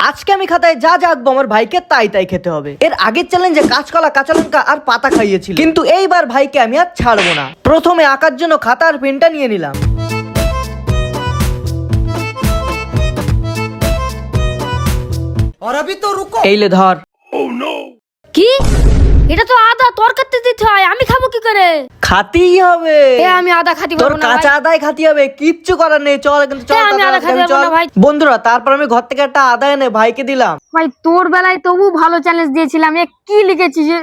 আজকে আমি খাতায় যা যা আঁকবো আমার ভাইকে তাই তাই খেতে হবে। এর আগের চ্যালেঞ্জে কাঁচকলা, কাঁচা লঙ্কা আর পাতা খাইয়েছিল, কিন্তু এইবার ভাইকে আমি আর ছাড়বো না। প্রথমে আঁকার জন্য খাতা আর পেনটা নিয়ে নিলাম। এইলে ধর। কি এটা তো আদা তরকারিতে দিতে হয়, আমি খাবো কি করে? খাতেই হবে। আমি আদা খাতে তোর পারবো না কাঁচা আদায় খাতি হবে, কিচ্ছু করার নেই। চল কিন্তু চল, আমি আদা খেতে পারবো না ভাই। বন্ধুরা তারপর আমি ঘর থেকে একটা আদা এনে ভাইকে দিলাম। ভাই তোর বেলায় তবু ভালো চ্যালেঞ্জ দিয়েছিলাম, এ কি লিখেছিস যে?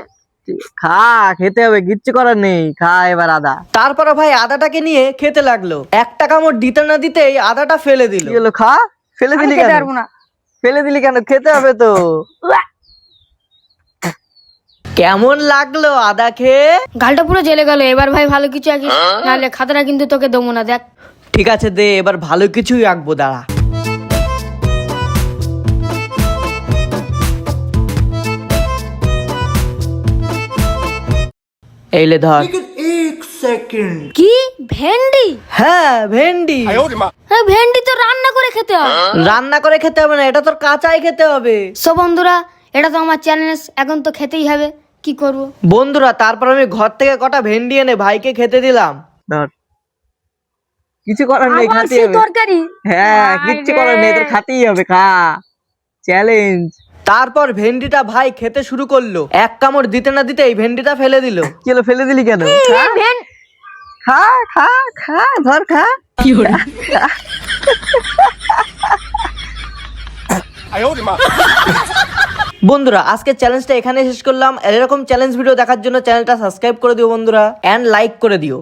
খা, খেতে হবে, কিচ্ছু করার নেই। খা এবার আদা। তারপরে ভাই আদাটাকে নিয়ে খেতে লাগলো। একটা কামড় দিতে না দিতেই আদাটা ফেলে দিল। কি হলো, খা? ফেলে আমি দিলি খেতে কেন? পারবো না। ফেলে দিলি কেন? খেতে হবে তো। কেমন লাগলো আদা খেয়ে? গালটা পুরো জ্বলে গেল। এবার ভাই ভালো কিছু আঁকিস, নাহলে খাতাটা কিন্তু তোকে দেবো না। দেখ ঠিক আছে দে, এবার ভালো কিছুই আঁকবো, দাঁড়া। এইলে ধর। কি ভেন্ডি? হ্যাঁ ভেন্ডি। ভেন্ডি তো রান্না করে খেতে হয়। রান্না করে খেতে হবে না, এটা তোর কাঁচাই খেতে হবে। সো বন্ধুরা, এটা তো আমার চ্যালেঞ্জ, এখন তো খেতেই হবে, কি করব? বন্ধুরা তারপর আমি ঘর থেকে কটা ভেন্ডি এনে ভাইকে খেতে দিলাম। ধর, কিছু করার নেই, আবার খাতেই সেই হবে। তরকারি? হ্যাঁ, কিচ্ছু করার নেই, তোর খাতেই হবে। খা, চ্যালেঞ্জ। তারপর ভেন্ডিটা ভাই খেতে শুরু করলো। এক কামড় দিতে না দিতেই ভেন্ডিটা ফেলে দিল। কি হলো, ফেলে দিলি কেন? খা খা খা, ধর খা। কি হলো? বন্ধুরা আজকে চ্যালেঞ্জটা এখানে শেষ করলাম। এরকম চ্যালেঞ্জ ভিডিও দেখার জন্য চ্যানেলটা সাবস্ক্রাইব করে দিও বন্ধুরা, এন্ড লাইক করে দিও।